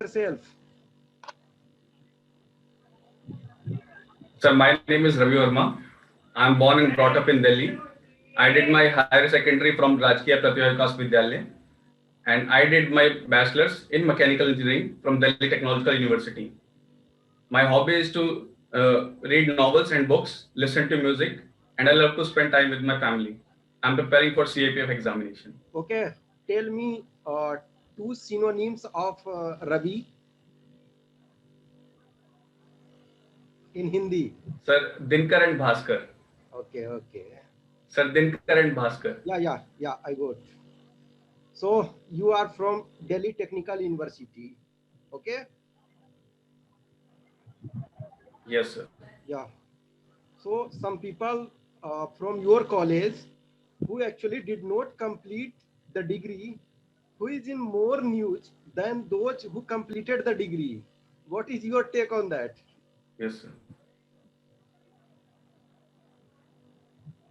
yourself. Sir, my name is Ravi Verma. I'm born and brought up in Delhi. I did my higher secondary from Rajkiya Pratibha Vikas Vidyalaya, and I did my bachelor's in mechanical engineering from Delhi Technological University. My hobby is to read novels and books, listen to music, and I love to spend time with my family. I'm preparing for CAPF examination. Okay, tell me two synonyms of Ravi in Hindi. Sir, Dinkar and Bhaskar. Okay, okay. Sir, Dinkar and Bhaskar. Yeah, I got. So you are from Delhi Technical University. Okay, Yes, sir. yeah. So some people from your college who actually did not complete the degree, who is in more news than those who completed the degree. What is your take on that? Yes, sir.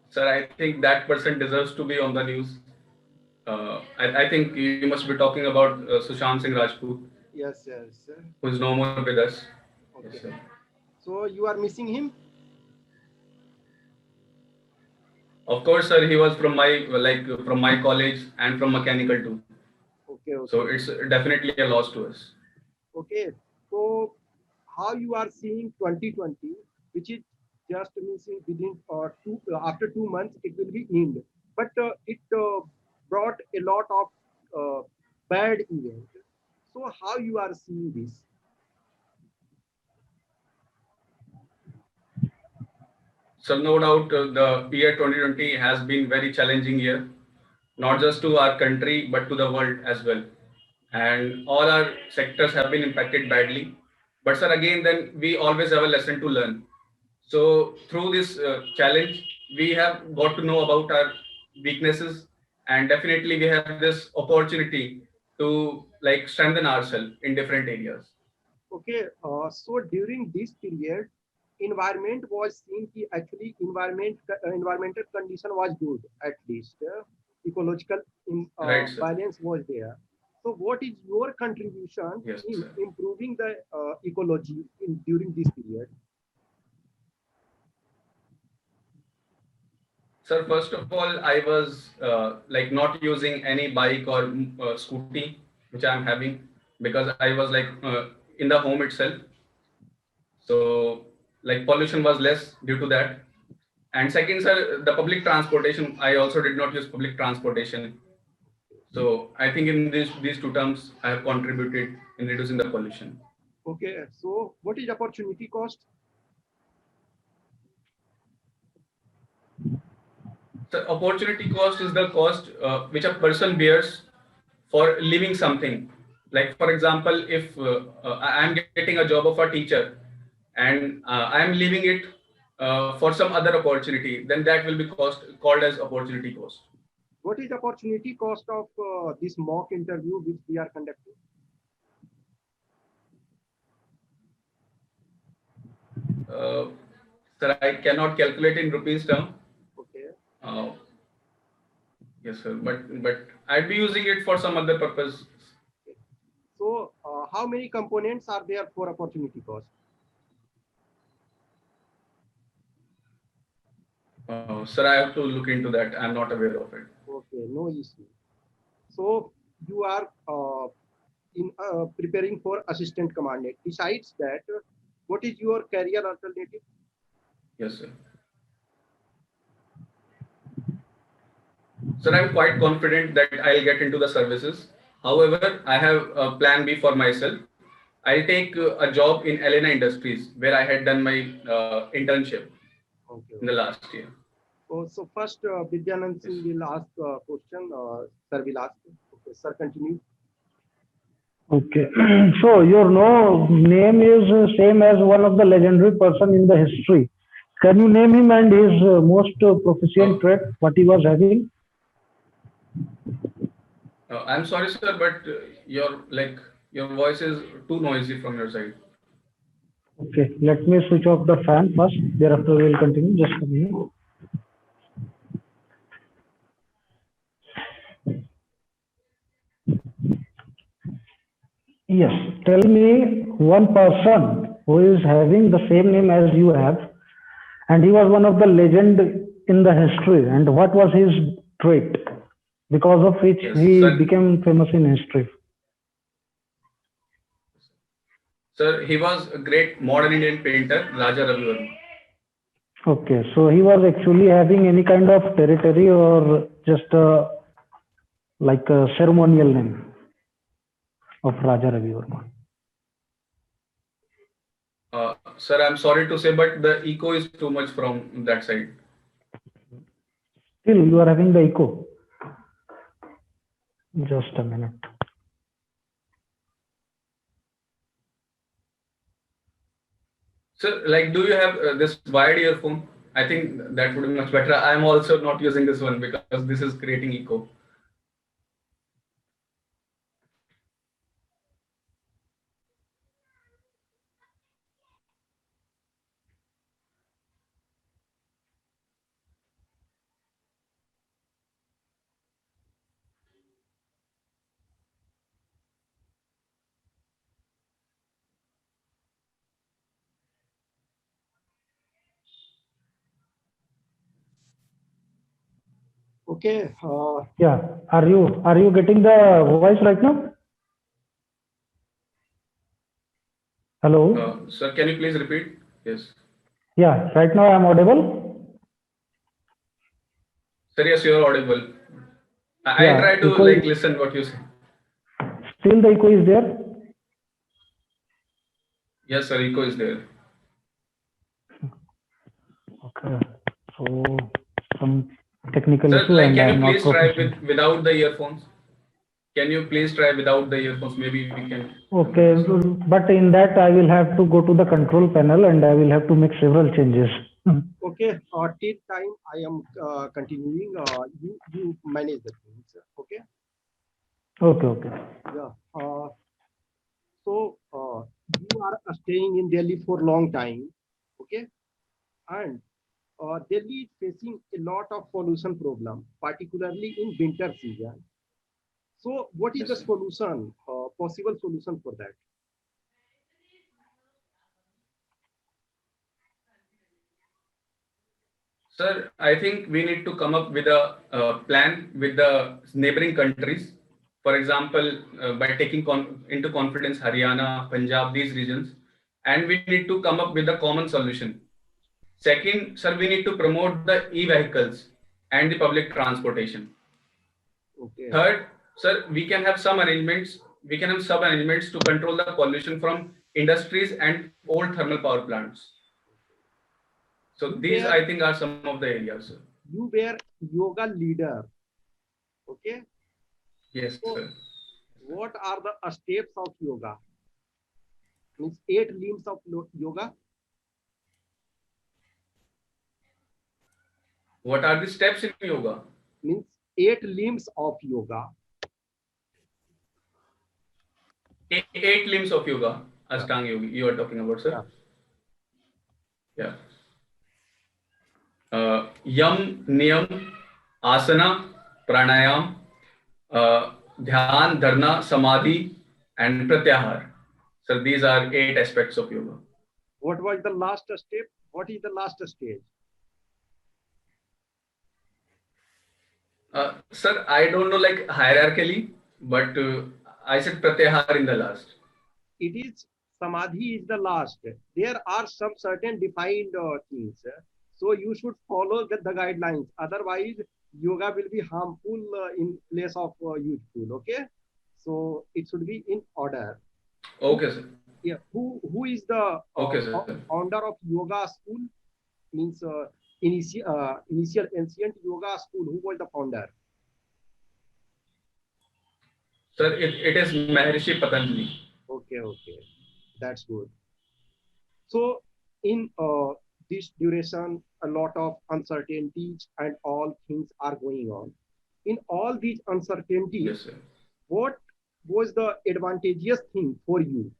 Sir, I think that person deserves to be on the news. I think you must be talking about Sushant Singh Rajput, Yes, yes. who is no more with us. Yes, sir. Okay. So you are missing him? Of course, sir, he was from my college and from mechanical too. Okay, So okay. it's definitely a loss to us. Okay. So how you are seeing 2020, which is just missing within two after 2 months it will be end, but it brought a lot of bad event. So how you are seeing this? So no doubt, the year 2020 has been very challenging year, not just to our country but to the world as well. And all our sectors have been impacted badly. But sir, again, then we always have a lesson to learn. So through this challenge, we have got to know about our weaknesses, and definitely we have this opportunity to like strengthen ourselves in different areas. Okay, so during this period, environment was seen कि actually environmental condition was good at least. Ecological Right, sir. balance was there. So, what is your contribution Yes, in sir. improving the ecology in during this period? Sir, first of all, I was like not using any bike or scooty, which I'm having because I was like in the home itself. So like pollution was less due to that. And second, sir, the public transportation, I also did not use public transportation. So I think in these two terms, I have contributed in reducing the pollution. Okay, so what is opportunity cost? So opportunity cost is the cost which a person bears for leaving something. Like for example, if I am getting a job of a teacher and I am leaving it for some other opportunity, then that will be cost called as opportunity cost. What is opportunity cost of this mock interview which we are conducting? Uh, Sir, I cannot calculate in rupees term. Okay. Uh, yes, sir, but I'd be using it for some other purpose. Okay. So, how many components are there for opportunity cost? Sir, I have to look into that. I'm not aware of it. Okay, no issue. So, you are in preparing for assistant commandant. Besides that, what is your career alternative? Yes, sir. Sir, I'm quite confident that I'll get into the services. However, I have a plan B for myself. I'll take a job in Elena Industries where I had done my internship Okay, in the okay. last year. Oh, so first, Vidyanand Yes. Singh will ask a question. Sir will ask. Okay, sir, continue. Okay. So your no name is same as one of the legendary person in the history. Can you name him and his most Uh, proficient trait, what he was having? I'm sorry, sir, but your voice is too noisy from your side. Okay, let me switch off the fan first. Thereafter, we will continue. Just a minute. Yes. tell me one person who is having the same name as you have, and he was one of the legend in the history. And what was his trait, because of which Yes, he sir. became famous in history? Sir, he was a great modern Indian painter, Raja Ravi Verma. Okay, so he was actually having any kind of territory or just like a ceremonial name of Raja Ravi Verma? Sir, I'm sorry to say, but the echo is too much from that side. Still, you are having the echo. Just a minute. Sir, like, do you have this wired earphone? I think that would be much better. I'm also not using this one because this is creating echo. Okay. Yeah, are you getting the voice right now? Hello? Sir, can you please repeat? Yes. Yeah, right now I'm audible. Sir, yes, you are audible. I Yeah, try to echo like is, listen what you say. still the echo is there. Yes, sir, echo is there. Okay, so some technical Sir, issue like, and can I you am not please try proficient. without the earphones? Can you please try without the earphones? Maybe we can do Okay, this. but in that I will have to go to the control panel and I will have to make several changes. Okay. Till time I am continuing. You manage the things. Okay. Okay, okay. Yeah. So you are staying in Delhi for long time. Okay. And Delhi is facing a lot of pollution problem, particularly in winter season. So what is Yes, the sir. solution? Possible solution for that? Sir, I think we need to come up with a plan with the neighboring countries. For example, by taking into confidence Haryana, Punjab, these regions, and we need to come up with a common solution. Second, sir, we need to promote the e-vehicles and the public transportation. Okay. Third, sir, we can have some arrangements. We can have some arrangements to control the pollution from industries and old thermal power plants. So You these, were I think, are some of the areas, sir. you were yoga leader. Okay. Yes, So sir. what are the steps of yoga? Means 8 limbs of yoga. What are the steps in yoga? Means 8 limbs of yoga. Eight limbs of yoga, Yeah. Ashtanga yoga, you are talking about, Yeah. sir. Yeah. Yam, Niyam, Asana, Pranayam, Dhyan, Dharna, Samadhi, and Pratyahar. So these are 8 aspects of yoga. What was the last step? What is the last stage? Sir, I don't know like hierarchically, but I said Pratyahar in the last. It is samadhi is the last. There are some certain defined things. So you should follow the guidelines. Otherwise, yoga will be harmful in place of useful. Okay. So it should be in order. Okay, sir. Yeah. Who is the Okay, sir. founder of yoga school? Means initial ancient yoga school. Who was the founder? Sir, it is Maharishi Patanjali. Okay. Okay. That's good. So in this duration, a lot of uncertainties and all things are going on. In all these uncertainties, Yes, sir. what was the advantageous thing for you?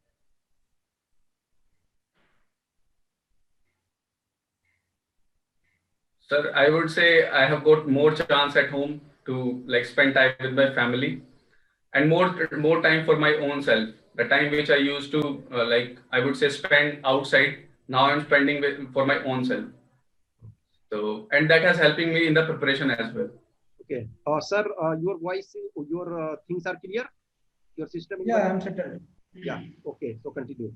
Sir, I would say I have got more chance at home to like spend time with my family and more time for my own self. The time which I used to, like, I would say spend outside, now I'm spending for my own self. So, and that has helping me in the preparation as well. Okay. Sir, your voice, your things are clear? Your system is Yeah, working? I'm settled. Yeah. Okay. So continue.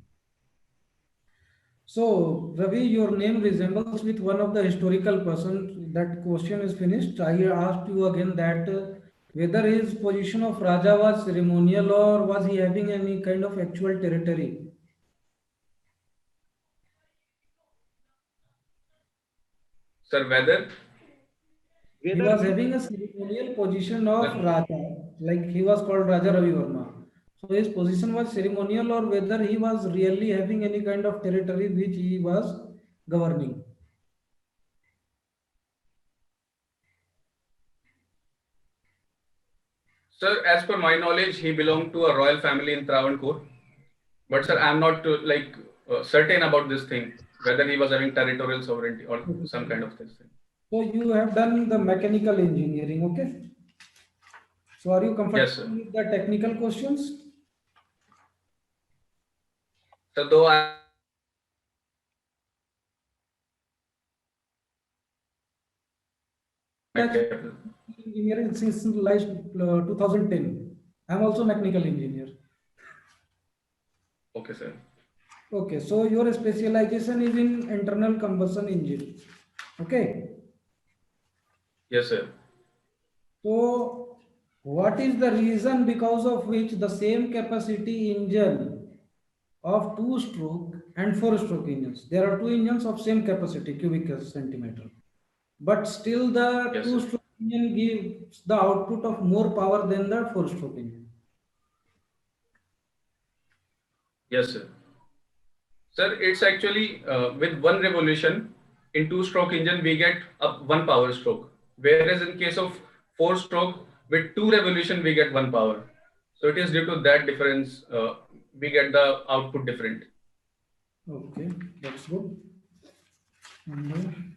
So, Ravi, your name resembles with one of the historical persons. That question is finished. I asked you again that whether his position of Raja was ceremonial or was he having any kind of actual territory. Sir, whether He Whether was having a ceremonial position of the, Raja, like he was called Raja Ravi Varma. So his position was ceremonial or whether he was really having any kind of territory which he was governing. sir, as per my knowledge, he belonged to a royal family in Travancore. But sir, I'm not certain about this thing, whether he was having territorial sovereignty or some kind of this thing. So you have done the mechanical engineering, okay? So are you Yes, comfortable sir. with the technical questions? So though I Engineering since like 2010. I'm also mechanical engineer. okay, sir. Okay, so your specialization is in internal combustion engine. Okay. Yes, sir. So, what is the reason because of which the same capacity engine of two-stroke and four-stroke engines? There are two engines of same capacity, cubic centimeter, but still the Yes, sir. two-stroke engine gives the output of more power than the four-stroke engine. Yes, sir. Sir, it's actually with one revolution in two-stroke engine we get up one power stroke, whereas in case of four-stroke with two revolution we get one power. So it is due to that difference we get the output different. Okay, that's good. And,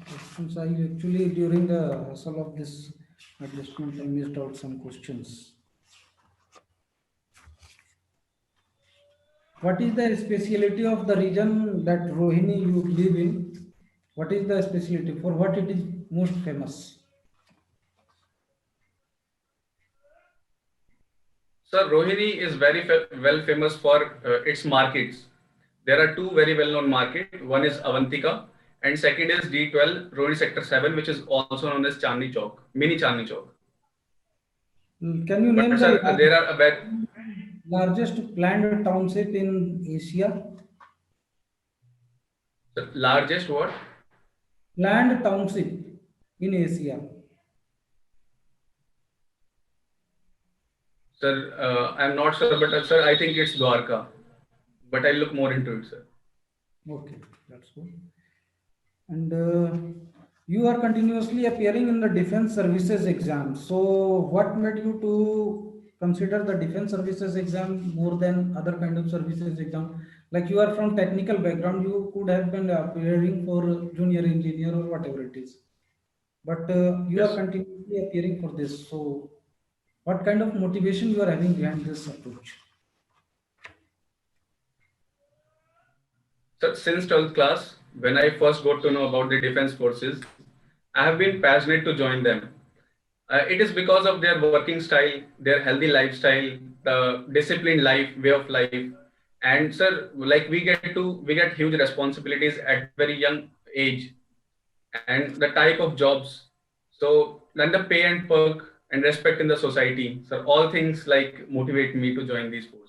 questions I actually during the hustle of this adjustment I missed out some questions. What is the speciality of the region that Rohini you live in? What is the speciality? For what it is most famous? Sir, Rohini is very well famous for its markets. There are two very well-known markets. One is Avantika, and second is D12, Rohini Sector 7, which is also known as Chandni Chowk, Mini Chandni Chowk. Can you But name sir, the there are a very largest planned township in Asia? largest what? Planned township in Asia. Sir, I'm not sure, but sir, I think it's Dwarka. But I'll look more into it, sir. Okay, that's good. And you are continuously appearing in the defense services exam. So what made you to consider the defense services exam more than other kind of services exam? Like you are from technical background, you could have been appearing for junior engineer or whatever it is. But you are Yes. continuously appearing for this. So what kind of motivation you are having behind this approach? So since 12th class, when I first got to know about the defense forces, I have been passionate to join them. It is because of their working style, their healthy lifestyle, the disciplined life, way of life. And sir, like we get huge responsibilities at very young age and the type of jobs. So then the pay and perk and respect in the society. So all things like motivate me to join these forces.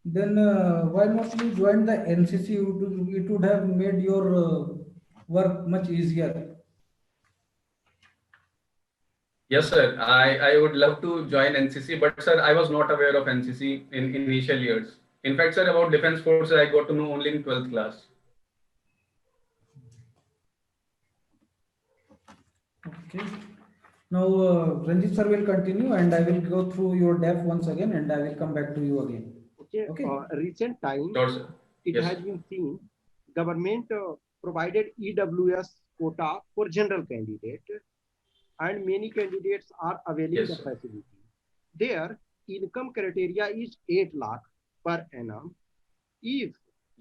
Then why not you join the NCC? It would have made your work much easier. Yes, sir. I would love to join NCC, but sir, I was not aware of NCC in initial years. In fact, sir, about defense forces, I got to know only in 12th class. Okay. Now Ranjit sir will continue and I will go through your DEF once again and I will come back to you again. Okay. Okay. Recent time, Sure, sir. it Yes. has been seen government provided EWS quota for general candidate, and many candidates are availing Yes, the sir. facility. Their income criteria is 8 lakh per annum. If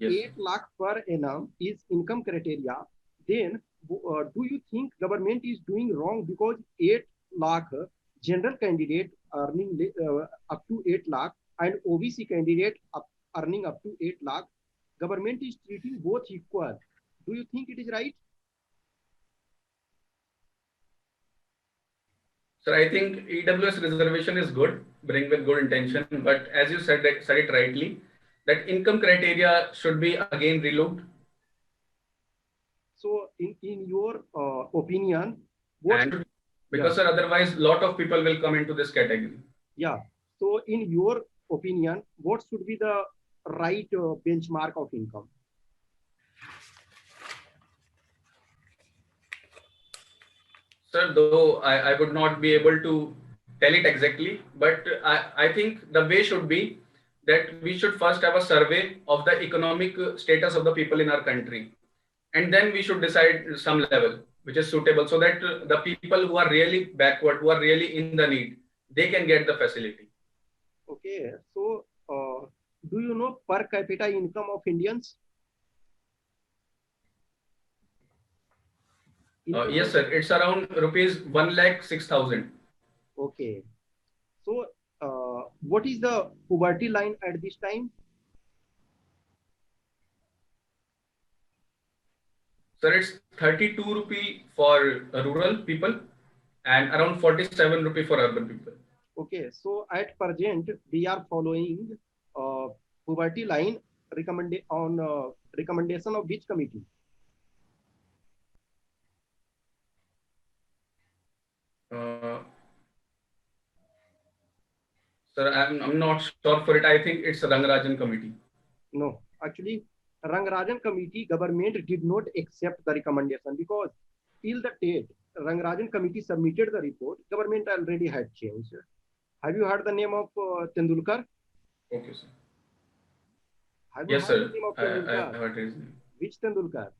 Yes, 8 lakh per annum is income criteria, then do you think government is doing wrong because 8 lakh general candidate earning up to 8 lakh and OBC candidate earning up to 8 lakh, government is treating both equal. Do you think it is right? sir. I think EWS reservation is good, bring with good intention, but as you said it rightly, that income criteria should be again relooked. So in your opinion, what And should, because sir, otherwise lot of people will come into this category. yeah. So in your opinion, what should be the right benchmark of income? Sir, though I would not be able to tell it exactly, but I think the way should be that we should first have a survey of the economic status of the people in our country. And then we should decide some level which is suitable so that the people who are really backward, who are really in the need, they can get the facility. Okay, so do you know per capita income of Indians? Yes, sir. It's around rupees 1,06,000. Okay, so what is the poverty line at this time? Sir, it's 32 rupee for rural people and around 47 rupee for urban people. Okay, so at present we are following poverty line recommendation of which committee? Sir, I'm not sure for it. I think it's Rangarajan committee. No, actually, Rangarajan committee government did not accept the recommendation because till the date Rangarajan committee submitted the report, government already had changed. Have you heard the name of Tendulkar? Okay, sir. Have you Yes, heard sir. the name of I Tendulkar? heard his name. Which Tendulkar?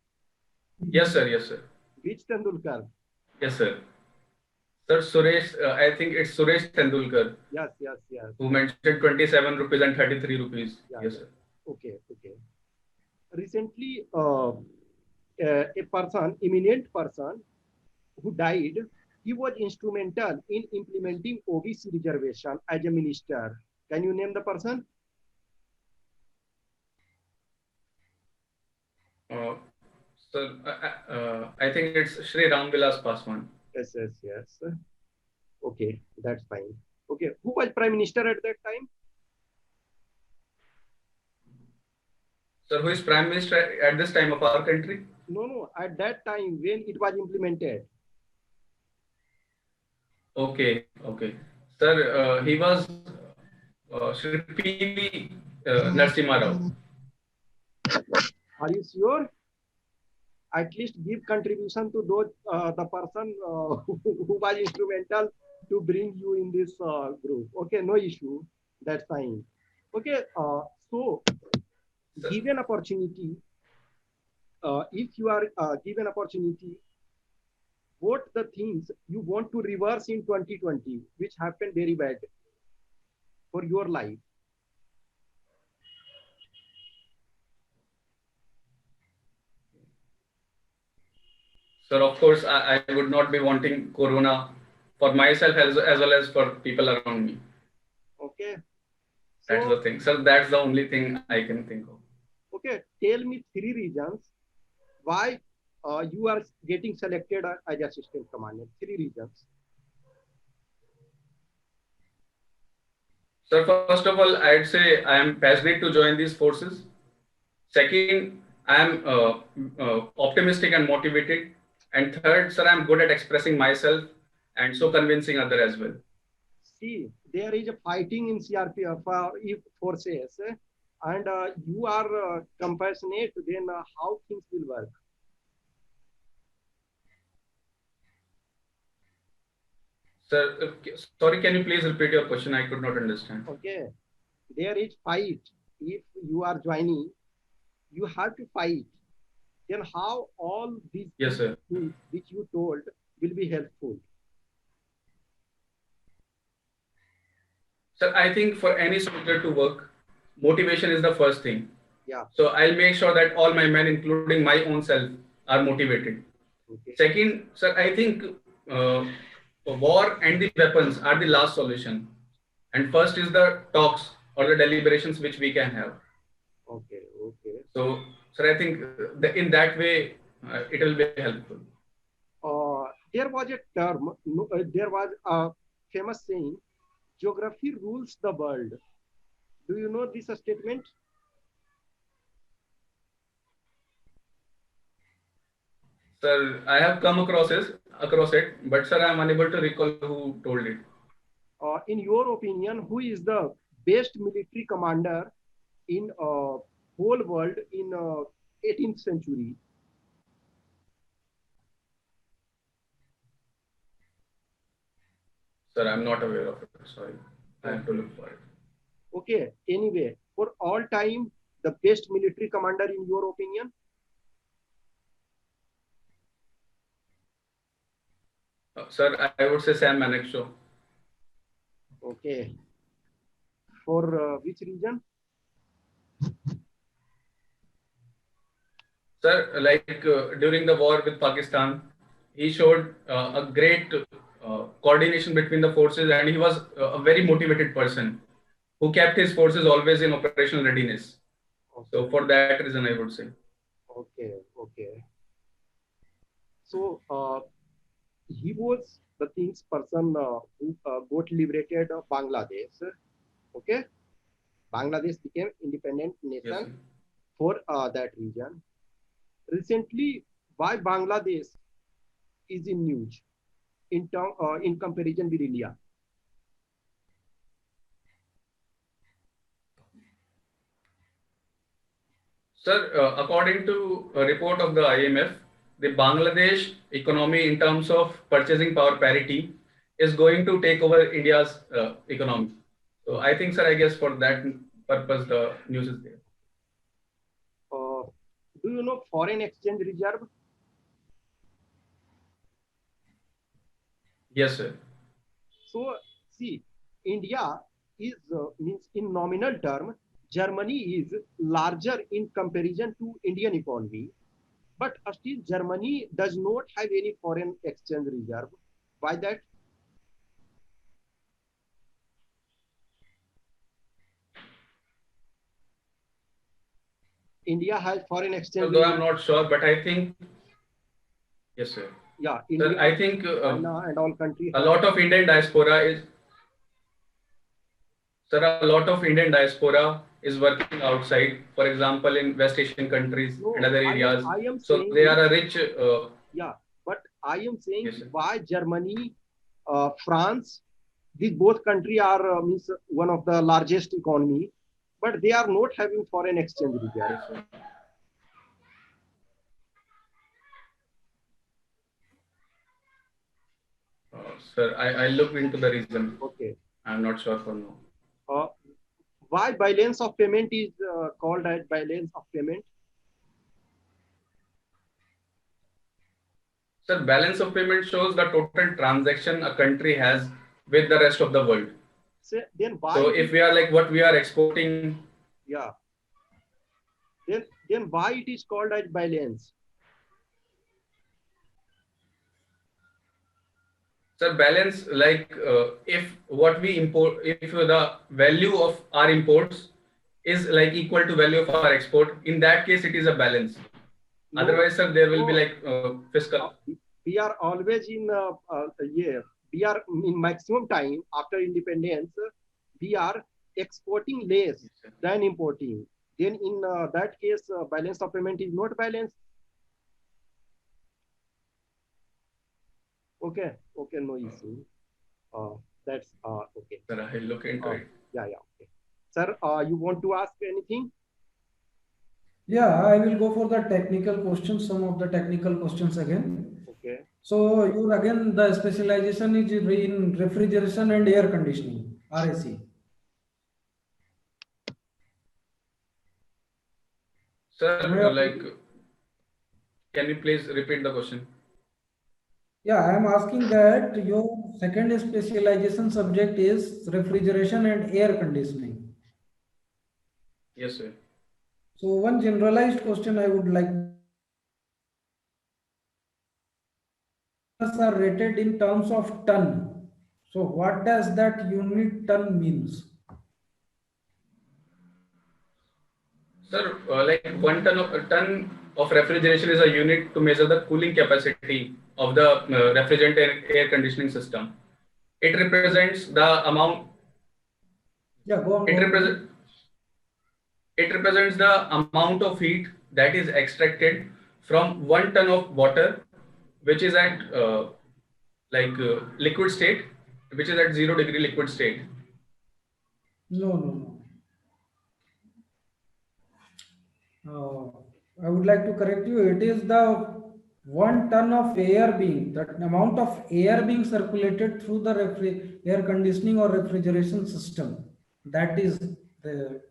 Yes, sir. Yes, sir. Which Tendulkar? Yes, sir. Sir, Suresh, I think it's Suresh Tendulkar Yes, yes, yes. who mentioned 27 rupees and 33 rupees. Yeah, Yes, yeah. sir. Okay, okay. Recently, a person, eminent person who died, he was instrumental in implementing OBC reservation as a minister. Can you name the person? Uh, Sir, I think it's Shri Ram Vilas Paswan. Yes, yes, yes. Okay, that's fine. Okay, who was prime minister at that time? Sir, who is Prime Minister at this time of our country? No, no, at that time when it was implemented. Okay, okay. Sir, he was Shri P.V. Narasimha Rao. Are you sure? At least give contribution to those the person who was instrumental to bring you in this group. Okay, no issue. That's fine. Okay, so Sir. given opportunity, if you are given opportunity, what the things you want to reverse in 2020, which happened very bad for your life? Sir, of course, I would not be wanting Corona for myself as well as for people around me. Okay. That's the thing. Sir, that's the only thing I can think of. Okay, tell me 3 reasons why you are getting selected as assistant commander. 3 reasons. Sir, first of all, I'd say I am passionate to join these forces. Second, I am optimistic and motivated. And third, sir, I'm good at expressing myself and so convincing other as well. See, there is a fighting in CRPF forces, and you are compassionate. Then how things will work? Sir, sorry, can you please repeat your question? I could not understand. Okay, there is fight. If you are joining, you have to fight. then how all these Yes, sir. things which you told will be helpful? Sir, I think for any soldier to work, motivation is the first thing. Yeah. So I'll make sure that all my men, including my own self, are motivated. Okay. Second, sir, I think uh, war and the weapons are the last solution. And first is the talks or the deliberations which we can have. Okay. Okay. So, sir, I think in that way, it will be helpful. There was a term, there was a famous saying, geography rules the world. Do you know this statement? Sir, I have come across it, but sir, I am unable to recall who told it. In your opinion, who is the best military commander in whole world in 18th century? Sir, I'm not aware of it. Sorry, I have to look for it. Okay. Anyway, for all time, the best military commander in your opinion? Sir, I would say Sam Manekshaw. Okay. For which region? Sir, like during the war with Pakistan, he showed a great coordination between the forces, and he was a very motivated person who kept his forces always in operational readiness. Okay. So, for that reason, I would say. Okay. Okay. So he was the things person who got liberated Bangladesh. Okay. Bangladesh became independent Yes, nation sir. for that region. Recently, why Bangladesh is in news in comparison with India? Sir, according to a report of the IMF, the Bangladesh economy, in terms of purchasing power parity, is going to take over India's economy. So, I think, sir, I guess for that purpose, the news is there. Do you know foreign exchange reserve? Yes, sir. So see, India is means in nominal term, Germany is larger in comparison to Indian economy, but still Germany does not have any foreign exchange reserve. Why that? India has foreign exchange Although I'm reserve. not sure, but I think, yes, sir. Yeah, Sir, India, I think China, and all countries. a lot of Indian diaspora is, sir, a lot of Indian diaspora is working outside, for example, in West Asian countries No, and other areas. I am So saying, they are a rich, yeah, but I am saying yes, sir. why Germany, France, these both countries are means one of the largest economy, but they are not having foreign exchange reserve. Yes, sir. Sir, I looked into the reason. Okay. I'm not sure for now. Uh, why balance of payment is called as balance of payment? Sir, balance of payment shows the total transaction a country has with the rest of the world. So then why? So if we are like what we are exporting, yeah. Then why it is called as balance? sir, balance like if what we import, if the value of our imports is like equal to value of our export, in that case it is a balance. No, Otherwise, sir, there will no. be like fiscal. We are always in we are in maximum time after independence, we are exporting less than importing. Then in that case, balance of payment is not balanced. Okay, okay, no issue. That's okay. Sir, I'll look into it. Yeah, yeah. Okay. Sir, you want to ask anything? Yeah, I will go for the technical questions, some of the technical questions again. Okay. So you again, the specialization is in refrigeration and air conditioning, RAC. Sir, like Can you please repeat the question? Yeah, I am asking that your second specialization subject is refrigeration and air conditioning. Yes, sir. So one generalized question I would like are rated in terms of ton. So what does that unit ton means? Sir, like 1 ton of refrigeration is a unit to measure the cooling capacity of the refrigerant and air conditioning system. It represents the amount. Yeah, go on. It Go on. represents it represents the amount of heat that is extracted from 1 ton of water, which is at liquid state, which is at 0 degree liquid state. No, no, no. I would like to correct you. It is the 1 ton of air being, that amount of air being circulated through the air conditioning or refrigeration system. That is the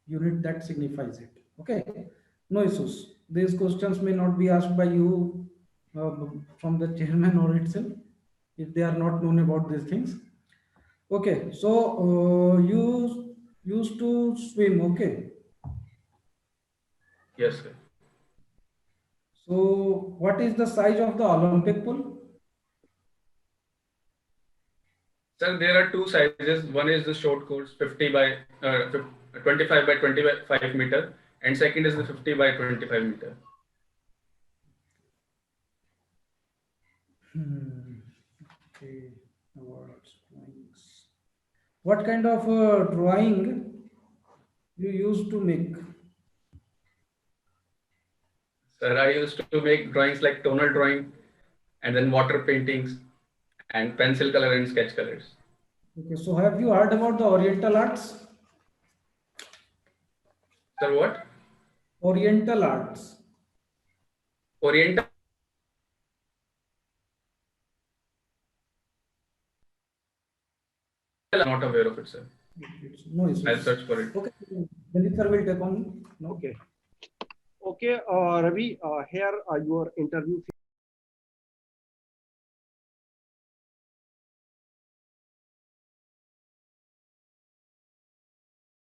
unit that signifies it. Okay. No issues. These questions may not be asked by you from the chairman or itself if they are not known about these things. Okay. So you used to swim. Okay. Yes, sir. So, what is the size of the Olympic pool? Sir, there are two sizes. One is the short course, 25 by 25 meter, and second is the 50 by 25 meter. Okay, awards, drawings. What kind of drawing you used to make? Sir, I used to make drawings like tonal drawing, and then water paintings, and pencil color and sketch colors. Okay, so have you heard about the Oriental arts? Sir, what? Oriental arts. Oriental. I'm not aware of it, sir. No issues. I'll search for it. Okay, Lalit sir will take on. No? Okay. Okay, Ravi, here your interview